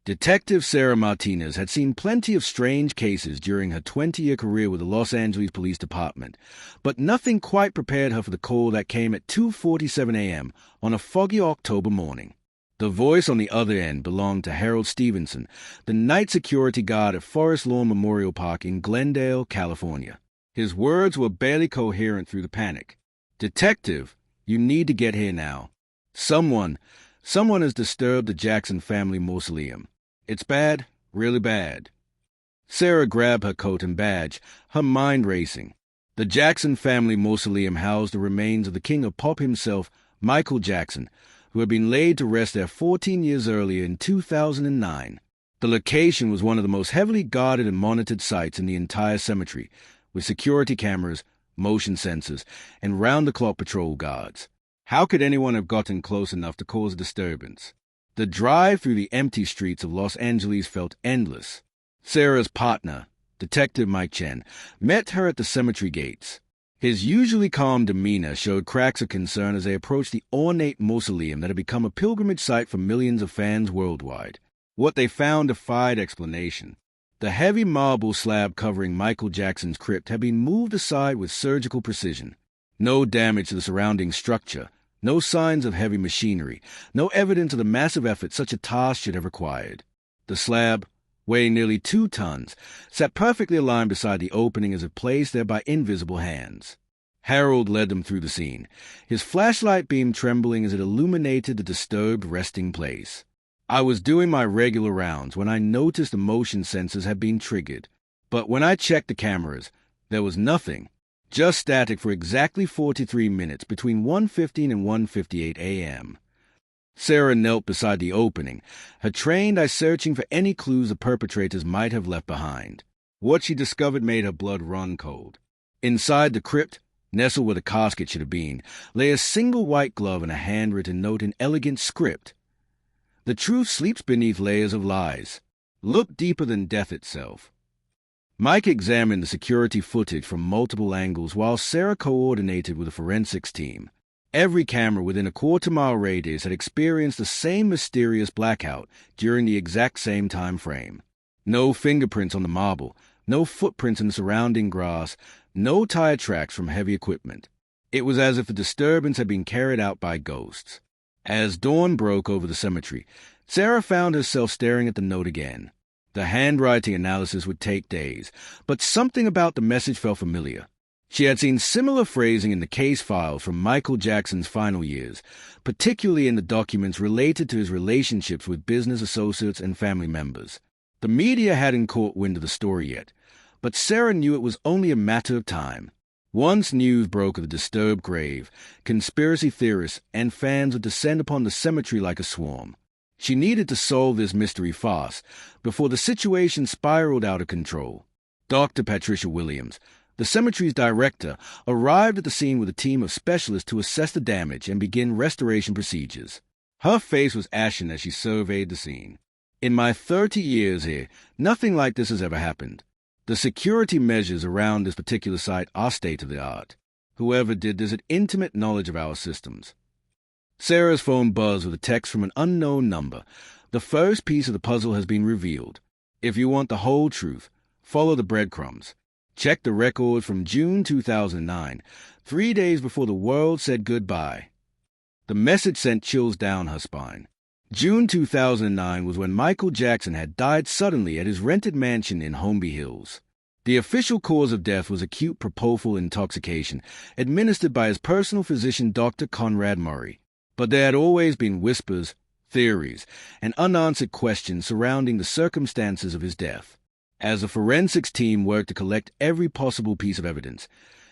Detective Sarah Martinez had seen plenty of strange cases during her 20-year career with the Los Angeles Police Department, but nothing quite prepared her for the call that came at 2:47 a.m. on a foggy October morning. The voice on the other end belonged to Harold Stevenson, the night security guard at Forest Lawn Memorial Park in Glendale, California. His words were barely coherent through the panic. "Detective, you need to get here now. Someone has disturbed the Jackson family mausoleum. It's bad, really bad." Sarah grabbed her coat and badge, her mind racing. The Jackson family mausoleum housed the remains of the king of pop himself, Michael Jackson, who had been laid to rest there 14 years earlier in 2009. The location was one of the most heavily guarded and monitored sites in the entire cemetery, with security cameras, motion sensors, and round-the-clock patrol guards. How could anyone have gotten close enough to cause a disturbance? The drive through the empty streets of Los Angeles felt endless. Sarah's partner, Detective Mike Chen, met her at the cemetery gates. His usually calm demeanor showed cracks of concern as they approached the ornate mausoleum that had become a pilgrimage site for millions of fans worldwide. What they found defied explanation. The heavy marble slab covering Michael Jackson's crypt had been moved aside with surgical precision. No damage to the surrounding structure, no signs of heavy machinery, no evidence of the massive effort such a task should have required. The slab, weighing nearly 2 tons, sat perfectly aligned beside the opening as if placed there by invisible hands. Harold led them through the scene, his flashlight beam trembling as it illuminated the disturbed resting place. "I was doing my regular rounds when I noticed the motion sensors had been triggered, but when I checked the cameras, there was nothing. Just static for exactly 43 minutes between 1:15 and 1:58 a.m. Sarah knelt beside the opening, her trained eye searching for any clues the perpetrators might have left behind. What she discovered made her blood run cold. Inside the crypt, nestled where the casket should have been, lay a single white glove and a handwritten note in elegant script. "The truth sleeps beneath layers of lies. Look deeper than death itself." Mike examined the security footage from multiple angles while Sarah coordinated with a forensics team. Every camera within a quarter-mile radius had experienced the same mysterious blackout during the exact same time frame. No fingerprints on the marble, no footprints in the surrounding grass, no tire tracks from heavy equipment. It was as if the disturbance had been carried out by ghosts. As dawn broke over the cemetery, Sarah found herself staring at the note again. The handwriting analysis would take days, but something about the message felt familiar. She had seen similar phrasing in the case files from Michael Jackson's final years, particularly in the documents related to his relationships with business associates and family members. The media hadn't caught wind of the story yet, but Sarah knew it was only a matter of time. Once news broke of the disturbed grave, conspiracy theorists and fans would descend upon the cemetery like a swarm. She needed to solve this mystery fast, before the situation spiraled out of control. Dr. Patricia Williams, the cemetery's director, arrived at the scene with a team of specialists to assess the damage and begin restoration procedures. Her face was ashen as she surveyed the scene. "In my 30 years here, nothing like this has ever happened. The security measures around this particular site are state-of-the-art. Whoever did this had intimate knowledge of our systems." Sarah's phone buzzed with a text from an unknown number. "The first piece of the puzzle has been revealed. If you want the whole truth, follow the breadcrumbs. Check the records from June 2009, 3 days before the world said goodbye." The message sent chills down her spine. June 2009 was when Michael Jackson had died suddenly at his rented mansion in Holmby Hills. The official cause of death was acute propofol intoxication, administered by his personal physician Dr. Conrad Murray. But there had always been whispers, theories, and unanswered questions surrounding the circumstances of his death. As the forensics team worked to collect every possible piece of evidence,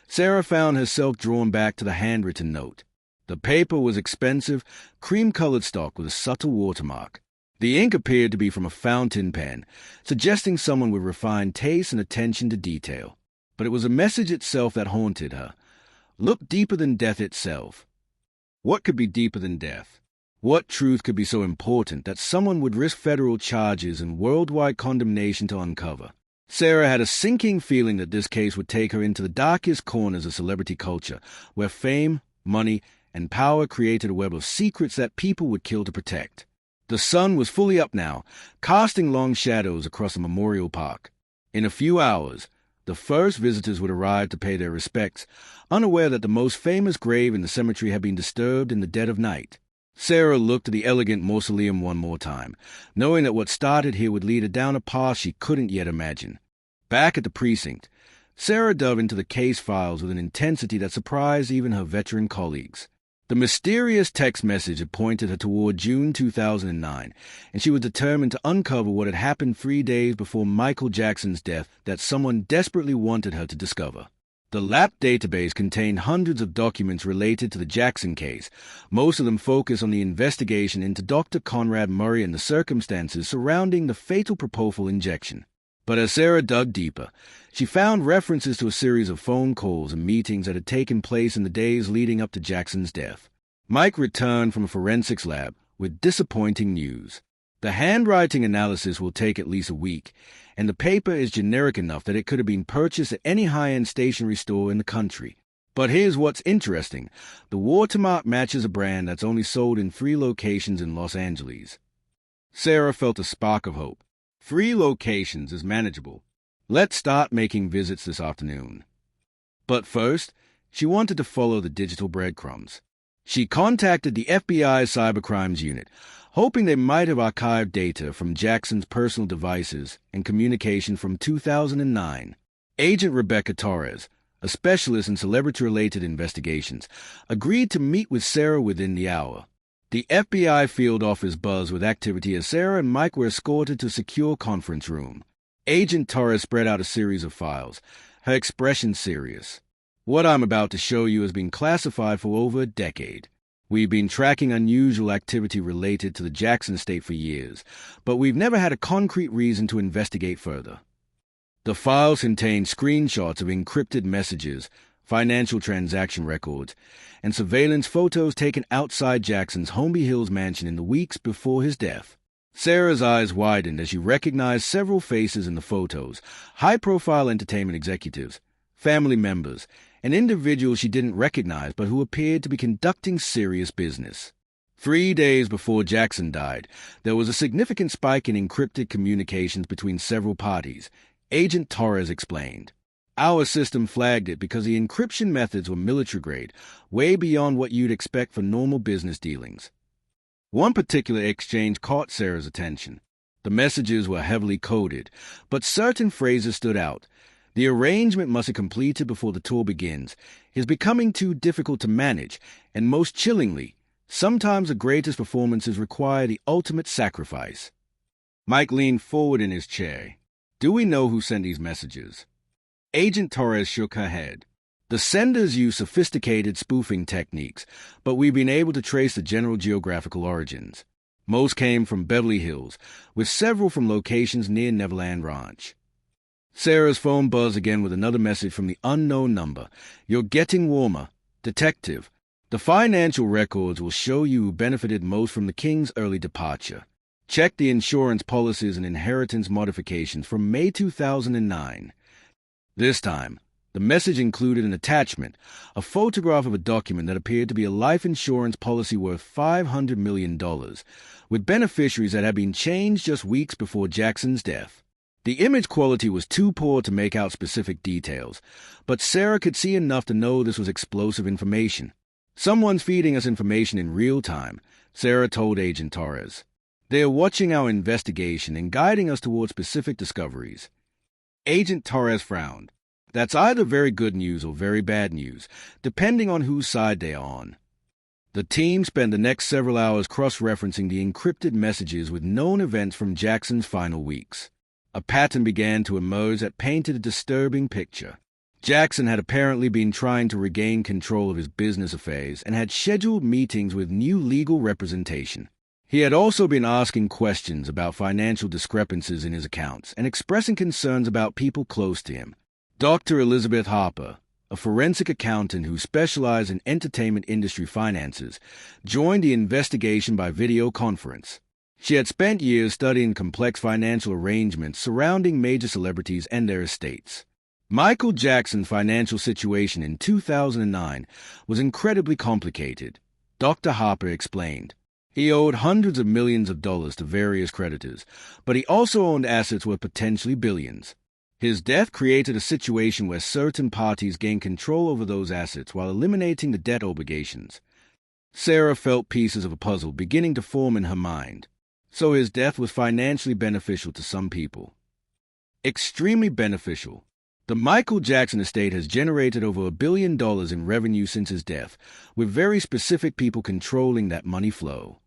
Sarah found herself drawn back to the handwritten note. The paper was expensive, cream-colored stock with a subtle watermark. The ink appeared to be from a fountain pen, suggesting someone with refined taste and attention to detail. But it was a message itself that haunted her. Look deeper than death itself. What could be deeper than death? What truth could be so important that someone would risk federal charges and worldwide condemnation to uncover? Sarah had a sinking feeling that this case would take her into the darkest corners of celebrity culture, where fame, money, and power created a web of secrets that people would kill to protect. The sun was fully up now, casting long shadows across a memorial park. In a few hours, the first visitors would arrive to pay their respects, unaware that the most famous grave in the cemetery had been disturbed in the dead of night. Sarah looked at the elegant mausoleum one more time, knowing that what started here would lead her down a path she couldn't yet imagine. Back at the precinct, Sarah dove into the case files with an intensity that surprised even her veteran colleagues. The mysterious text message had pointed her toward June 2009, and she was determined to uncover what had happened 3 days before Michael Jackson's death that someone desperately wanted her to discover. The LAP database contained hundreds of documents related to the Jackson case. Most of them focused on the investigation into Dr. Conrad Murray and the circumstances surrounding the fatal propofol injection. But as Sarah dug deeper, she found references to a series of phone calls and meetings that had taken place in the days leading up to Jackson's death. Mike returned from a forensics lab with disappointing news. The handwriting analysis will take at least a week, and the paper is generic enough that it could have been purchased at any high-end stationery store in the country. But here's what's interesting. The watermark matches a brand that's only sold in 3 locations in Los Angeles. Sarah felt a spark of hope. 3 locations is manageable. Let's start making visits this afternoon. But first, she wanted to follow the digital breadcrumbs. She contacted the FBI's Cybercrimes Unit, hoping they might have archived data from Jackson's personal devices and communication from 2009. Agent Rebecca Torres, a specialist in celebrity-related investigations, agreed to meet with Sarah within the hour. The FBI field office buzzed with activity as Sarah and Mike were escorted to a secure conference room. Agent Torres spread out a series of files, her expression serious. What I'm about to show you has been classified for over a decade. We've been tracking unusual activity related to the Jackson estate for years, but we've never had a concrete reason to investigate further. The files contain screenshots of encrypted messages, financial transaction records, and surveillance photos taken outside Jackson's Holmby Hills mansion in the weeks before his death. Sarah's eyes widened as she recognized several faces in the photos, high-profile entertainment executives, family members, and individuals she didn't recognize but who appeared to be conducting serious business. 3 days before Jackson died, there was a significant spike in encrypted communications between several parties, Agent Torres explained. Our system flagged it because the encryption methods were military-grade, way beyond what you'd expect for normal business dealings. One particular exchange caught Sarah's attention. The messages were heavily coded, but certain phrases stood out. The arrangement must have completed before the tour begins, is becoming too difficult to manage, and most chillingly, sometimes the greatest performances require the ultimate sacrifice. Mike leaned forward in his chair. Do we know who sent these messages? Agent Torres shook her head. The senders use sophisticated spoofing techniques, but we've been able to trace the general geographical origins. Most came from Beverly Hills, with several from locations near Neverland Ranch. Sarah's phone buzzed again with another message from the unknown number. You're getting warmer. Detective, the financial records will show you who benefited most from the King's early departure. Check the insurance policies and inheritance modifications from May 2009. This time, the message included an attachment, a photograph of a document that appeared to be a life insurance policy worth $500 million, with beneficiaries that had been changed just weeks before Jackson's death. The image quality was too poor to make out specific details, but Sarah could see enough to know this was explosive information. Someone's feeding us information in real time, Sarah told Agent Torres. They're watching our investigation and guiding us toward specific discoveries. Agent Torres frowned. That's either very good news or very bad news, depending on whose side they are on. The team spent the next several hours cross-referencing the encrypted messages with known events from Jackson's final weeks. A pattern began to emerge that painted a disturbing picture. Jackson had apparently been trying to regain control of his business affairs and had scheduled meetings with new legal representation. He had also been asking questions about financial discrepancies in his accounts and expressing concerns about people close to him. Dr. Elizabeth Harper, a forensic accountant who specialized in entertainment industry finances, joined the investigation by video conference. She had spent years studying complex financial arrangements surrounding major celebrities and their estates. Michael Jackson's financial situation in 2009 was incredibly complicated, Dr. Harper explained. He owed hundreds of millions of dollars to various creditors, but he also owned assets worth potentially billions. His death created a situation where certain parties gained control over those assets while eliminating the debt obligations. Sarah felt pieces of a puzzle beginning to form in her mind. So his death was financially beneficial to some people. Extremely beneficial. The Michael Jackson estate has generated over $1 billion in revenue since his death, with very specific people controlling that money flow.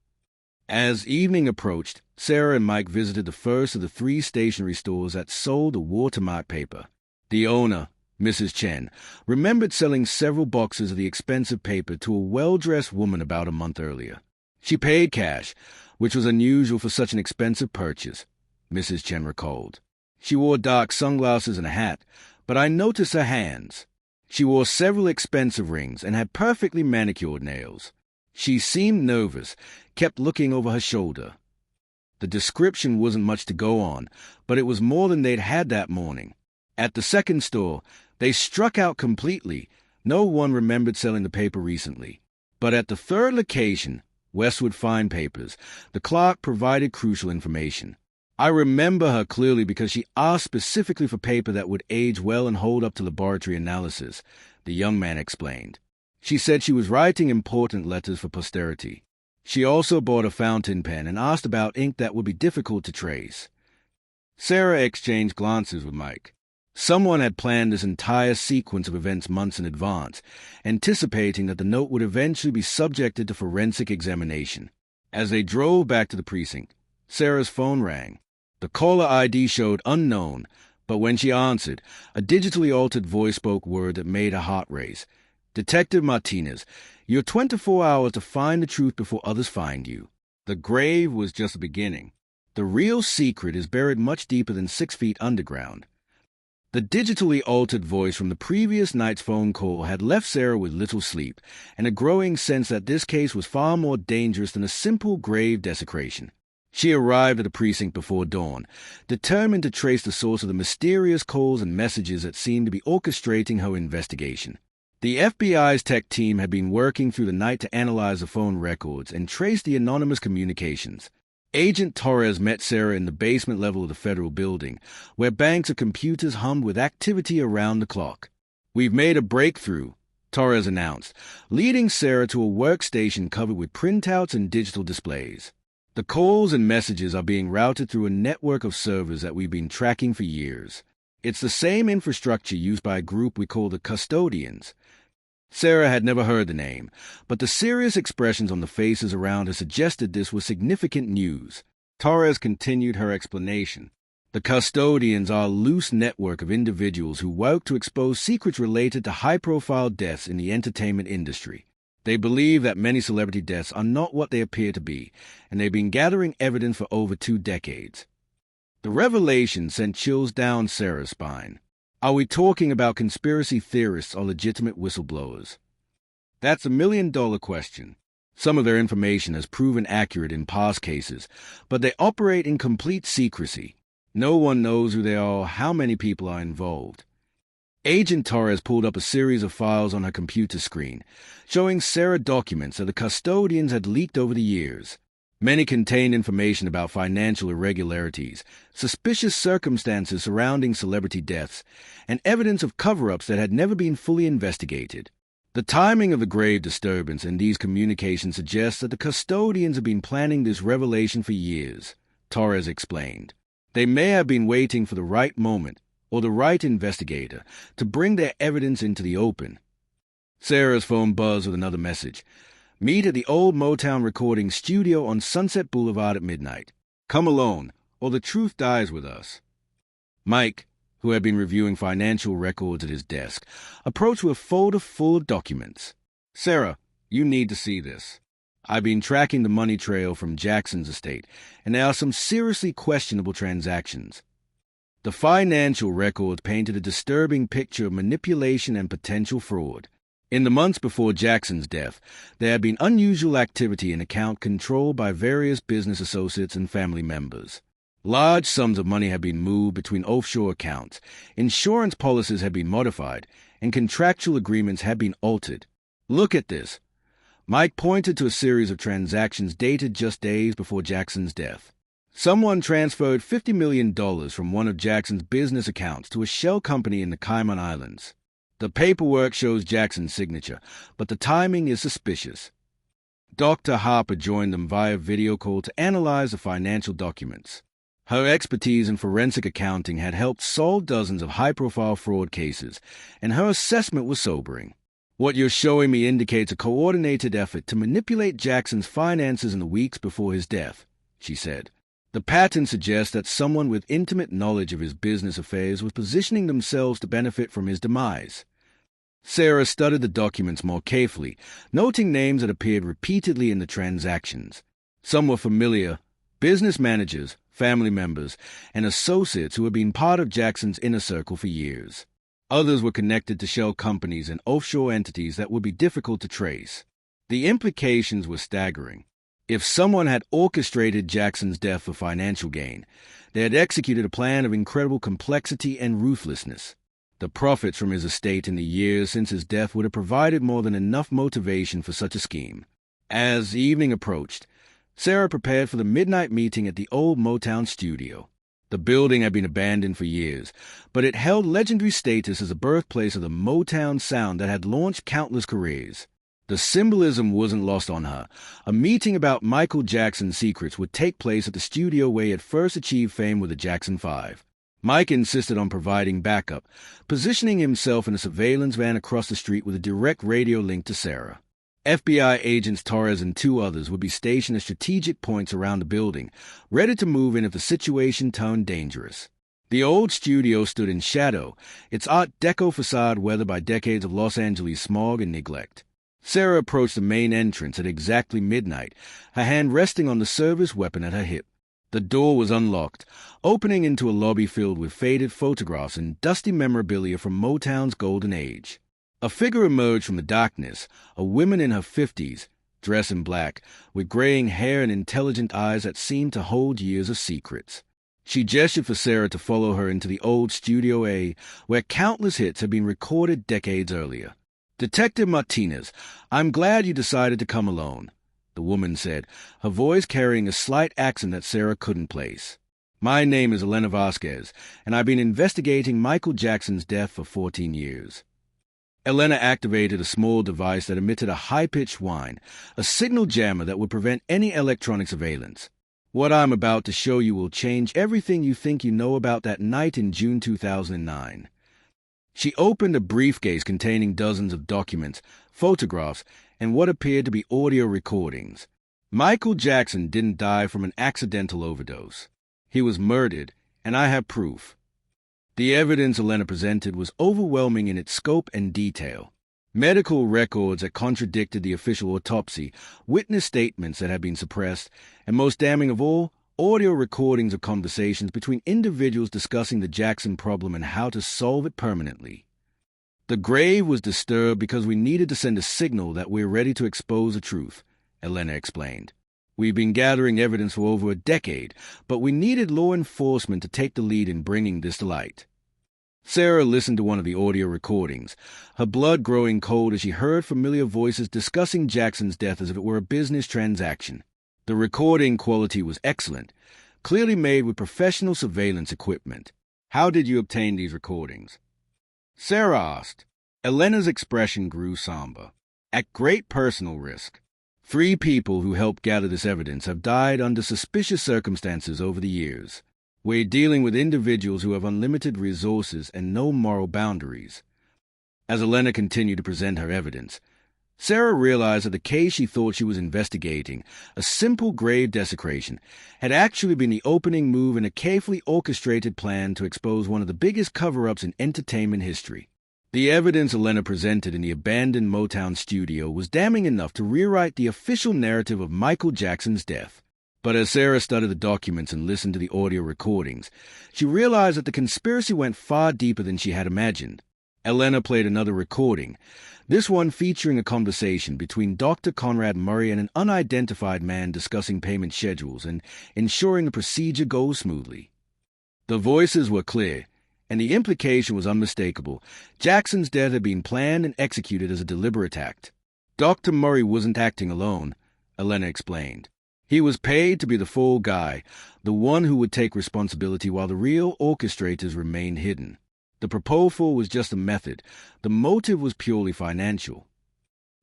As evening approached, Sarah and Mike visited the first of the 3 stationery stores that sold the watermark paper. The owner, Mrs. Chen, remembered selling several boxes of the expensive paper to a well-dressed woman about a month earlier. She paid cash, which was unusual for such an expensive purchase, Mrs. Chen recalled. She wore dark sunglasses and a hat, but I noticed her hands. She wore several expensive rings and had perfectly manicured nails. She seemed nervous, kept looking over her shoulder. The description wasn't much to go on, but it was more than they'd had that morning. At the second store, they struck out completely. No one remembered selling the paper recently. But at the third location, Westwood Fine Papers, the clerk provided crucial information. I remember her clearly because she asked specifically for paper that would age well and hold up to laboratory analysis, the young man explained. She said she was writing important letters for posterity. She also bought a fountain pen and asked about ink that would be difficult to trace. Sarah exchanged glances with Mike. Someone had planned this entire sequence of events months in advance, anticipating that the note would eventually be subjected to forensic examination. As they drove back to the precinct, Sarah's phone rang. The caller ID showed unknown, but when she answered, a digitally altered voice spoke word that made her heart race. Detective Martinez, you're 24 hours to find the truth before others find you. The grave was just the beginning. The real secret is buried much deeper than 6 feet underground. The digitally altered voice from the previous night's phone call had left Sarah with little sleep and a growing sense that this case was far more dangerous than a simple grave desecration. She arrived at the precinct before dawn, determined to trace the source of the mysterious calls and messages that seemed to be orchestrating her investigation. The FBI's tech team had been working through the night to analyze the phone records and trace the anonymous communications. Agent Torres met Sarah in the basement level of the federal building, where banks of computers hummed with activity around the clock. We've made a breakthrough, Torres announced, leading Sarah to a workstation covered with printouts and digital displays. The calls and messages are being routed through a network of servers that we've been tracking for years. It's the same infrastructure used by a group we call the Custodians. Sarah had never heard the name, but the serious expressions on the faces around her suggested this was significant news. Torres continued her explanation. The Custodians are a loose network of individuals who work to expose secrets related to high-profile deaths in the entertainment industry. They believe that many celebrity deaths are not what they appear to be, and they've been gathering evidence for over 2 decades. The revelation sent chills down Sarah's spine. Are we talking about conspiracy theorists or legitimate whistleblowers? That's $1 million question. Some of their information has proven accurate in past cases, but they operate in complete secrecy. No one knows who they are or how many people are involved. Agent Torres pulled up a series of files on her computer screen, showing Sarah documents that the Custodians had leaked over the years. Many contained information about financial irregularities, suspicious circumstances surrounding celebrity deaths, and evidence of cover-ups that had never been fully investigated. The timing of the grave disturbance in these communications suggests that the Custodians have been planning this revelation for years, Torres explained. They may have been waiting for the right moment, or the right investigator, to bring their evidence into the open. Sarah's phone buzzed with another message. Meet at the old Motown recording studio on Sunset Boulevard at midnight. Come alone, or the truth dies with us. Mike, who had been reviewing financial records at his desk, approached with a folder full of documents. Sarah, you need to see this. I've been tracking the money trail from Jackson's estate, and there are some seriously questionable transactions. The financial records painted a disturbing picture of manipulation and potential fraud. In the months before Jackson's death, there had been unusual activity in account controlled by various business associates and family members. Large sums of money had been moved between offshore accounts, insurance policies had been modified, and contractual agreements had been altered. Look at this. Mike pointed to a series of transactions dated just days before Jackson's death. Someone transferred $50 million from one of Jackson's business accounts to a shell company in the Cayman Islands. The paperwork shows Jackson's signature, but the timing is suspicious. Dr. Harper joined them via video call to analyze the financial documents. Her expertise in forensic accounting had helped solve dozens of high-profile fraud cases, and her assessment was sobering. What you're showing me indicates a coordinated effort to manipulate Jackson's finances in the weeks before his death, she said. The pattern suggests that someone with intimate knowledge of his business affairs was positioning themselves to benefit from his demise. Sarah studied the documents more carefully, noting names that appeared repeatedly in the transactions. Some were familiar: business managers, family members, and associates who had been part of Jackson's inner circle for years. Others were connected to shell companies and offshore entities that would be difficult to trace. The implications were staggering. If someone had orchestrated Jackson's death for financial gain, they had executed a plan of incredible complexity and ruthlessness. The profits from his estate in the years since his death would have provided more than enough motivation for such a scheme. As evening approached, Sarah prepared for the midnight meeting at the old Motown studio. The building had been abandoned for years, but it held legendary status as a birthplace of the Motown sound that had launched countless careers. The symbolism wasn't lost on her. A meeting about Michael Jackson's secrets would take place at the studio where he had first achieved fame with the Jackson 5. Mike insisted on providing backup, positioning himself in a surveillance van across the street with a direct radio link to Sarah. FBI agents Torres and 2 others would be stationed at strategic points around the building, ready to move in if the situation turned dangerous. The old studio stood in shadow, its Art Deco facade weathered by decades of Los Angeles smog and neglect. Sarah approached the main entrance at exactly midnight, her hand resting on the service weapon at her hip. The door was unlocked, opening into a lobby filled with faded photographs and dusty memorabilia from Motown's golden age. A figure emerged from the darkness, a woman in her 50s, dressed in black, with graying hair and intelligent eyes that seemed to hold years of secrets. She gestured for Sarah to follow her into the old Studio A, where countless hits had been recorded decades earlier. "Detective Martinez, I'm glad you decided to come alone," the woman said, her voice carrying a slight accent that Sarah couldn't place. "My name is Elena Vasquez, and I've been investigating Michael Jackson's death for 14 years. Elena activated a small device that emitted a high-pitched whine, a signal jammer that would prevent any electronic surveillance. "What I'm about to show you will change everything you think you know about that night in June 2009. She opened a briefcase containing dozens of documents, photographs, and what appeared to be audio recordings. Michael Jackson didn't die from an accidental overdose. He was murdered, and I have proof. The evidence Elena presented was overwhelming in its scope and detail. Medical records that contradicted the official autopsy, witness statements that had been suppressed, and most damning of all, audio recordings of conversations between individuals discussing the Jackson problem and how to solve it permanently. The grave was disturbed because we needed to send a signal that we're ready to expose the truth," Elena explained. "We've been gathering evidence for over a decade, but we needed law enforcement to take the lead in bringing this to light." Sarah listened to one of the audio recordings, her blood growing cold as she heard familiar voices discussing Jackson's death as if it were a business transaction. The recording quality was excellent, clearly made with professional surveillance equipment. "How did you obtain these recordings?" Sarah asked. Elena's expression grew somber. "At great personal risk. 3 people who helped gather this evidence have died under suspicious circumstances over the years. We're dealing with individuals who have unlimited resources and no moral boundaries." As Elena continued to present her evidence, Sarah realized that the case she thought she was investigating, a simple grave desecration, had actually been the opening move in a carefully orchestrated plan to expose one of the biggest cover-ups in entertainment history. The evidence Elena presented in the abandoned Motown studio was damning enough to rewrite the official narrative of Michael Jackson's death. But as Sarah studied the documents and listened to the audio recordings, she realized that the conspiracy went far deeper than she had imagined. Elena played another recording, this one featuring a conversation between Dr. Conrad Murray and an unidentified man discussing payment schedules and ensuring the procedure goes smoothly. The voices were clear, and the implication was unmistakable. Jackson's death had been planned and executed as a deliberate act. Dr. Murray wasn't acting alone, Elena explained. He was paid to be the fall guy, the one who would take responsibility while the real orchestrators remained hidden. The propofol was just a method. The motive was purely financial.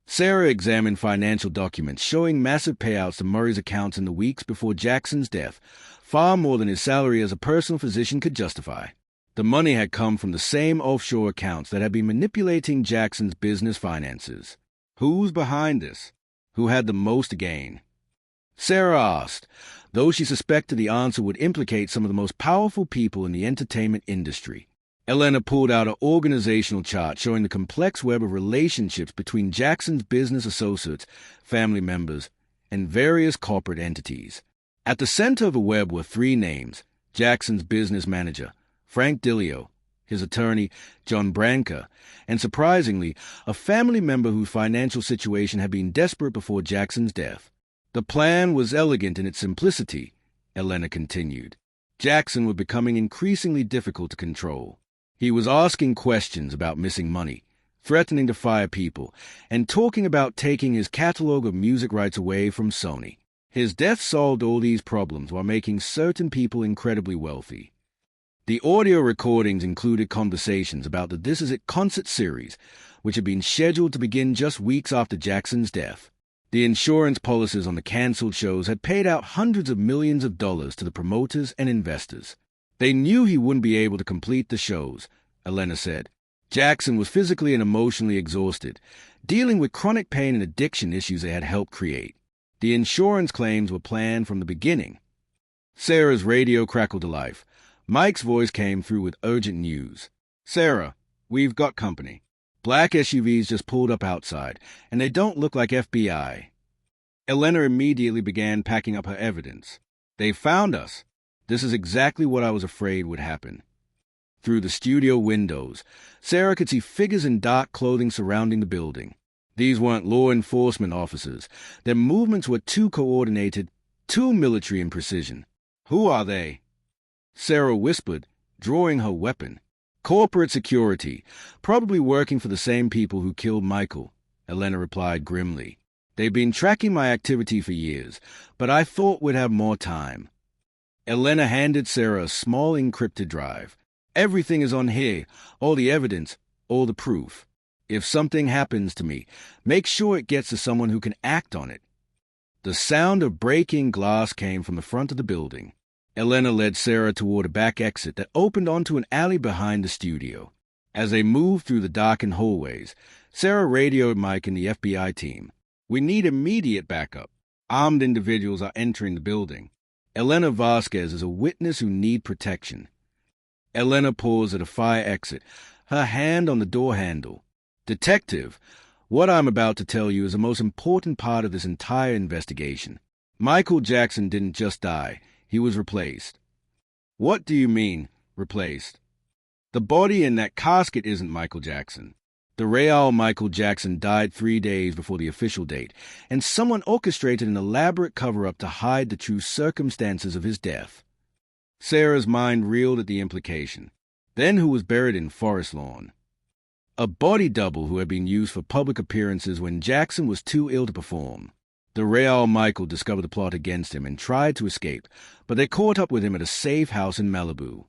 Sarah examined financial documents showing massive payouts to Murray's accounts in the weeks before Jackson's death, far more than his salary as a personal physician could justify. The money had come from the same offshore accounts that had been manipulating Jackson's business finances. Who's behind this? Who had the most to gain? Sarah asked, though she suspected the answer would implicate some of the most powerful people in the entertainment industry. Elena pulled out an organizational chart showing the complex web of relationships between Jackson's business associates, family members, and various corporate entities. At the center of the web were three names: Jackson's business manager, Frank Dilio, his attorney, John Branca, and surprisingly, a family member whose financial situation had been desperate before Jackson's death. The plan was elegant in its simplicity, Elena continued. Jackson was becoming increasingly difficult to control. He was asking questions about missing money, threatening to fire people, and talking about taking his catalog of music rights away from Sony. His death solved all these problems while making certain people incredibly wealthy. The audio recordings included conversations about the This Is It concert series, which had been scheduled to begin just weeks after Jackson's death. The insurance policies on the canceled shows had paid out hundreds of millions of dollars to the promoters and investors. They knew he wouldn't be able to complete the shows, Elena said. Jackson was physically and emotionally exhausted, dealing with chronic pain and addiction issues they had helped create. The insurance claims were planned from the beginning. Sarah's radio crackled to life. Mike's voice came through with urgent news. Sarah, we've got company. Black SUVs just pulled up outside, and they don't look like FBI. Elena immediately began packing up her evidence. They found us. This is exactly what I was afraid would happen. Through the studio windows, Sarah could see figures in dark clothing surrounding the building. These weren't law enforcement officers. Their movements were too coordinated, too military in precision. Who are they? Sarah whispered, drawing her weapon. Corporate security, probably working for the same people who killed Michael, Elena replied grimly. They've been tracking my activity for years, but I thought we'd have more time. Elena handed Sarah a small encrypted drive. Everything is on here, all the evidence, all the proof. If something happens to me, make sure it gets to someone who can act on it. The sound of breaking glass came from the front of the building. Elena led Sarah toward a back exit that opened onto an alley behind the studio. As they moved through the darkened hallways, Sarah radioed Mike and the FBI team. We need immediate backup. Armed individuals are entering the building. Elena Vasquez is a witness who needs protection. Elena paused at a fire exit, her hand on the door handle. Detective, what I'm about to tell you is the most important part of this entire investigation. Michael Jackson didn't just die. He was replaced. What do you mean, replaced? The body in that casket isn't Michael Jackson. The real Michael Jackson died 3 days before the official date, and someone orchestrated an elaborate cover-up to hide the true circumstances of his death. Sarah's mind reeled at the implication. Then who was buried in Forest Lawn? A body double who had been used for public appearances when Jackson was too ill to perform. The real Michael discovered the plot against him and tried to escape, but they caught up with him at a safe house in Malibu.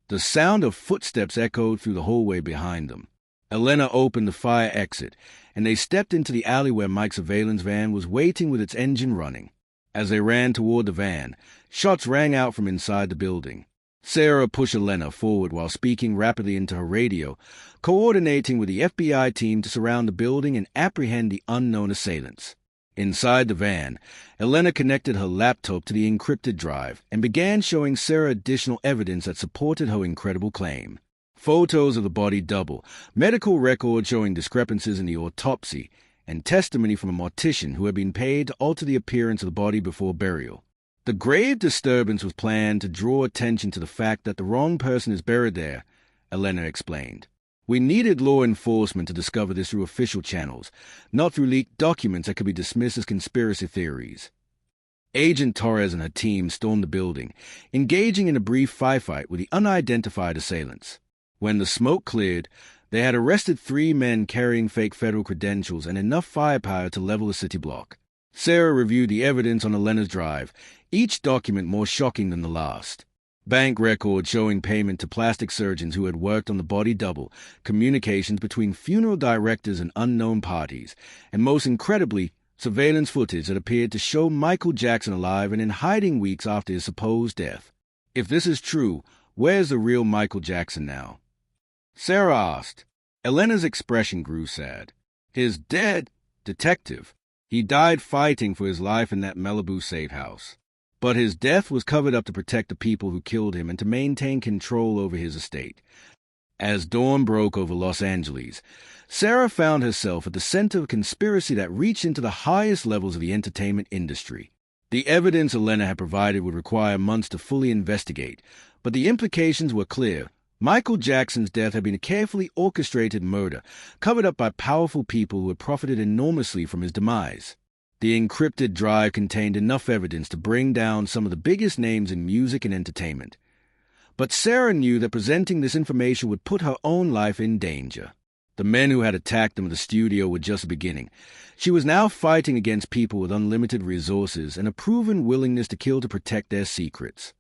The sound of footsteps echoed through the hallway behind them. Elena opened the fire exit, and they stepped into the alley where Mike's surveillance van was waiting with its engine running. As they ran toward the van, shots rang out from inside the building. Sarah pushed Elena forward while speaking rapidly into her radio, coordinating with the FBI team to surround the building and apprehend the unknown assailants. Inside the van, Elena connected her laptop to the encrypted drive and began showing Sarah additional evidence that supported her incredible claim. Photos of the body double, medical records showing discrepancies in the autopsy, and testimony from a mortician who had been paid to alter the appearance of the body before burial. The grave disturbance was planned to draw attention to the fact that the wrong person is buried there, Elena explained. We needed law enforcement to discover this through official channels, not through leaked documents that could be dismissed as conspiracy theories. Agent Torres and her team stormed the building, engaging in a brief firefight with the unidentified assailants. When the smoke cleared, They had arrested 3 men carrying fake federal credentials and enough firepower to level a city block. Sarah reviewed the evidence on Elena's drive, each document more shocking than the last. Bank records showing payment to plastic surgeons who had worked on the body double, communications between funeral directors and unknown parties, and most incredibly, surveillance footage that appeared to show Michael Jackson alive and in hiding weeks after his supposed death. If this is true, where's the real Michael Jackson now? Sarah asked. Elena's expression grew sad. He's dead, detective. He died fighting for his life in that Malibu safe house. But his death was covered up to protect the people who killed him and to maintain control over his estate. As dawn broke over Los Angeles, Sarah found herself at the center of a conspiracy that reached into the highest levels of the entertainment industry. The evidence Elena had provided would require months to fully investigate, but the implications were clear. Michael Jackson's death had been a carefully orchestrated murder, covered up by powerful people who had profited enormously from his demise. The encrypted drive contained enough evidence to bring down some of the biggest names in music and entertainment. But Sarah knew that presenting this information would put her own life in danger. The men who had attacked them at the studio were just beginning. She was now fighting against people with unlimited resources and a proven willingness to kill to protect their secrets.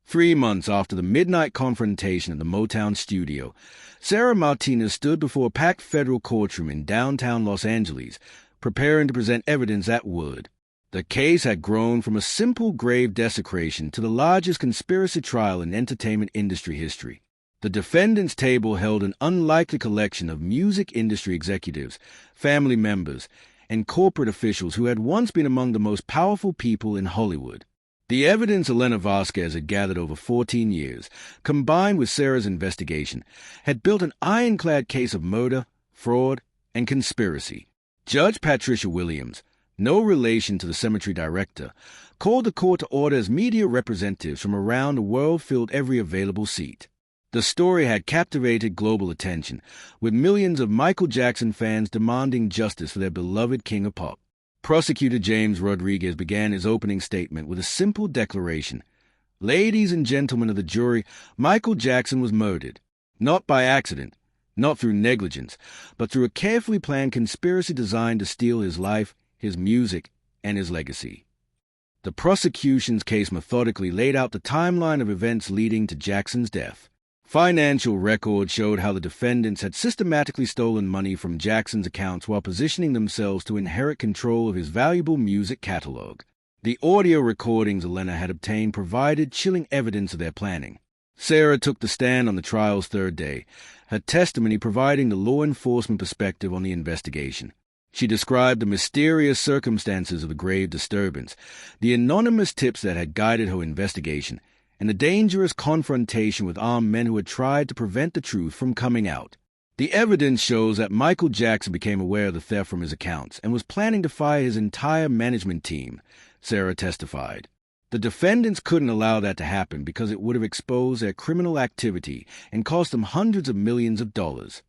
3 months after the midnight confrontation at the Motown studio, Sarah Martinez stood before a packed federal courtroom in downtown Los Angeles, preparing to present evidence that would. The case had grown from a simple grave desecration to the largest conspiracy trial in entertainment industry history. The defendant's table held an unlikely collection of music industry executives, family members, and corporate officials who had once been among the most powerful people in Hollywood. The evidence Elena Vasquez had gathered over 14 years, combined with Sarah's investigation, had built an ironclad case of murder, fraud, and conspiracy. Judge Patricia Williams, no relation to the cemetery director, called the court to order as media representatives from around the world filled every available seat. The story had captivated global attention, with millions of Michael Jackson fans demanding justice for their beloved king of pop. Prosecutor James Rodriguez began his opening statement with a simple declaration. Ladies and gentlemen of the jury, Michael Jackson was murdered, not by accident, not through negligence, but through a carefully planned conspiracy designed to steal his life, his music, and his legacy. The prosecution's case methodically laid out the timeline of events leading to Jackson's death. Financial records showed how the defendants had systematically stolen money from Jackson's accounts while positioning themselves to inherit control of his valuable music catalog. The audio recordings Elena had obtained provided chilling evidence of their planning. Sarah took the stand on the trial's 3rd day, her testimony providing the law enforcement perspective on the investigation. She described the mysterious circumstances of the grave disturbance, the anonymous tips that had guided her investigation, and the dangerous confrontation with armed men who had tried to prevent the truth from coming out. The evidence shows that Michael Jackson became aware of the theft from his accounts and was planning to fire his entire management team, Sarah testified. The defendants couldn't allow that to happen because it would have exposed their criminal activity and cost them hundreds of millions of dollars.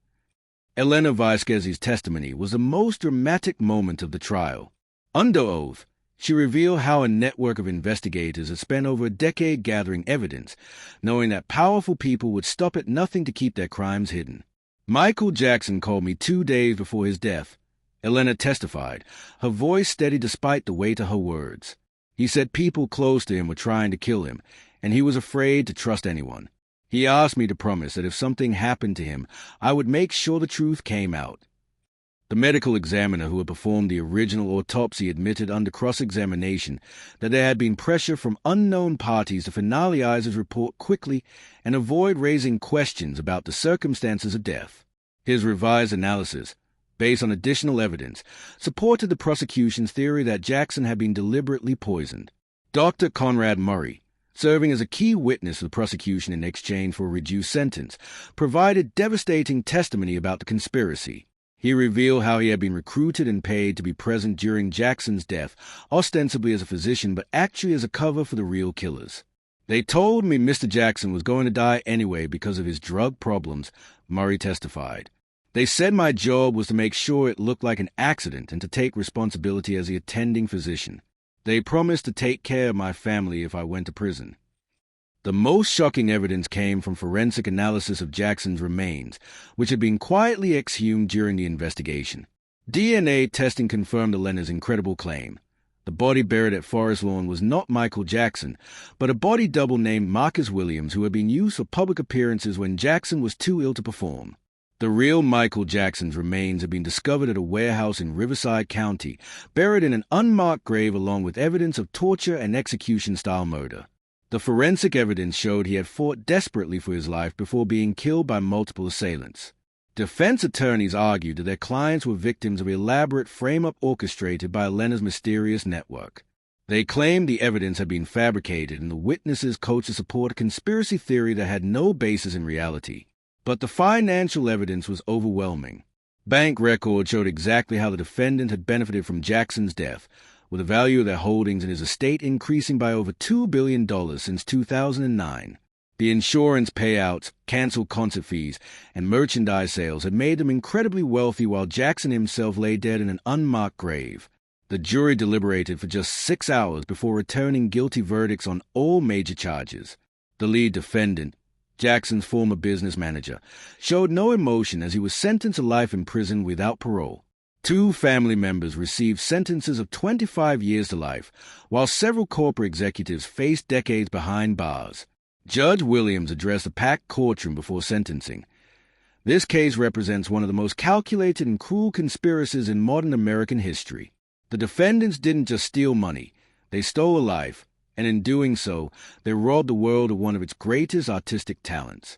Elena Vasquez's testimony was the most dramatic moment of the trial. Under oath, she revealed how a network of investigators had spent over a decade gathering evidence, knowing that powerful people would stop at nothing to keep their crimes hidden. Michael Jackson called me 2 days before his death, Elena testified, her voice steady despite the weight of her words. He said people close to him were trying to kill him, and he was afraid to trust anyone. He asked me to promise that if something happened to him, I would make sure the truth came out. The medical examiner who had performed the original autopsy admitted under cross-examination that there had been pressure from unknown parties to finalize his report quickly and avoid raising questions about the circumstances of death. His revised analysis, based on additional evidence, supported the prosecution's theory that Jackson had been deliberately poisoned. Dr. Conrad Murray, serving as a key witness for the prosecution in exchange for a reduced sentence, provided devastating testimony about the conspiracy. He revealed how he had been recruited and paid to be present during Jackson's death, ostensibly as a physician but actually as a cover for the real killers. They told me Mr. Jackson was going to die anyway because of his drug problems, Murray testified. They said my job was to make sure it looked like an accident and to take responsibility as the attending physician. They promised to take care of my family if I went to prison. The most shocking evidence came from forensic analysis of Jackson's remains, which had been quietly exhumed during the investigation. DNA testing confirmed Elena's incredible claim. The body buried at Forest Lawn was not Michael Jackson, but a body double named Marcus Williams who had been used for public appearances when Jackson was too ill to perform. The real Michael Jackson's remains had been discovered at a warehouse in Riverside County, buried in an unmarked grave along with evidence of torture and execution-style murder. The forensic evidence showed he had fought desperately for his life before being killed by multiple assailants. Defense attorneys argued that their clients were victims of elaborate frame-up orchestrated by Elena's mysterious network. They claimed the evidence had been fabricated and the witnesses coached to support a conspiracy theory that had no basis in reality. But the financial evidence was overwhelming. Bank records showed exactly how the defendant had benefited from Jackson's death, with the value of their holdings in his estate increasing by over $2 billion since 2009. The insurance payouts, canceled concert fees, and merchandise sales had made them incredibly wealthy while Jackson himself lay dead in an unmarked grave. The jury deliberated for just 6 hours before returning guilty verdicts on all major charges. The lead defendant, Jackson's former business manager, showed no emotion as he was sentenced to life in prison without parole. 2 family members received sentences of 25 years to life, while several corporate executives faced decades behind bars. Judge Williams addressed a packed courtroom before sentencing. This case represents one of the most calculated and cruel conspiracies in modern American history. The defendants didn't just steal money, they stole a life, and in doing so, they robbed the world of one of its greatest artistic talents.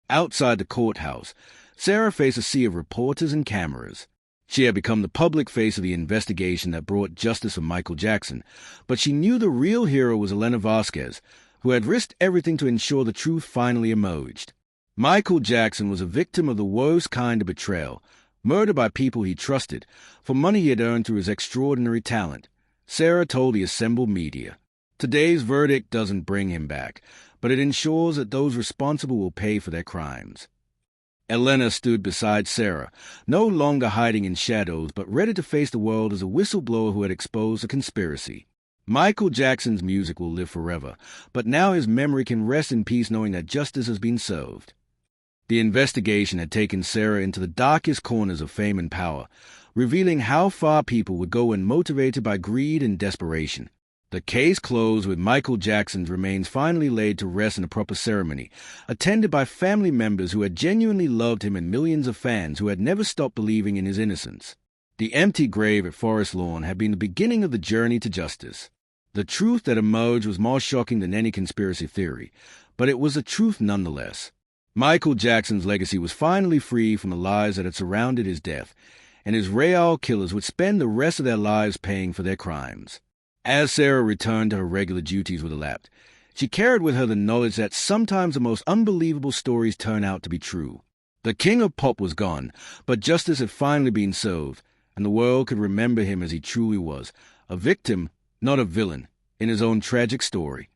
Outside the courthouse, Sarah faced a sea of reporters and cameras. She had become the public face of the investigation that brought justice for Michael Jackson, but she knew the real hero was Elena Vasquez, who had risked everything to ensure the truth finally emerged. Michael Jackson was a victim of the worst kind of betrayal, murdered by people he trusted, for money he had earned through his extraordinary talent. Sarah told the assembled media. Today's verdict doesn't bring him back, but it ensures that those responsible will pay for their crimes. Elena stood beside Sarah, no longer hiding in shadows, but ready to face the world as a whistleblower who had exposed a conspiracy. Michael Jackson's music will live forever, but now his memory can rest in peace knowing that justice has been served. The investigation had taken Sarah into the darkest corners of fame and power, revealing how far people would go when motivated by greed and desperation. The case closed with Michael Jackson's remains finally laid to rest in a proper ceremony, attended by family members who had genuinely loved him and millions of fans who had never stopped believing in his innocence. The empty grave at Forest Lawn had been the beginning of the journey to justice. The truth that emerged was more shocking than any conspiracy theory, but it was a truth nonetheless. Michael Jackson's legacy was finally free from the lies that had surrounded his death, and his real killers would spend the rest of their lives paying for their crimes. As Sarah returned to her regular duties with Elapsed, she carried with her the knowledge that sometimes the most unbelievable stories turn out to be true. The king of pop was gone, but justice had finally been served, and the world could remember him as he truly was, a victim, not a villain, in his own tragic story.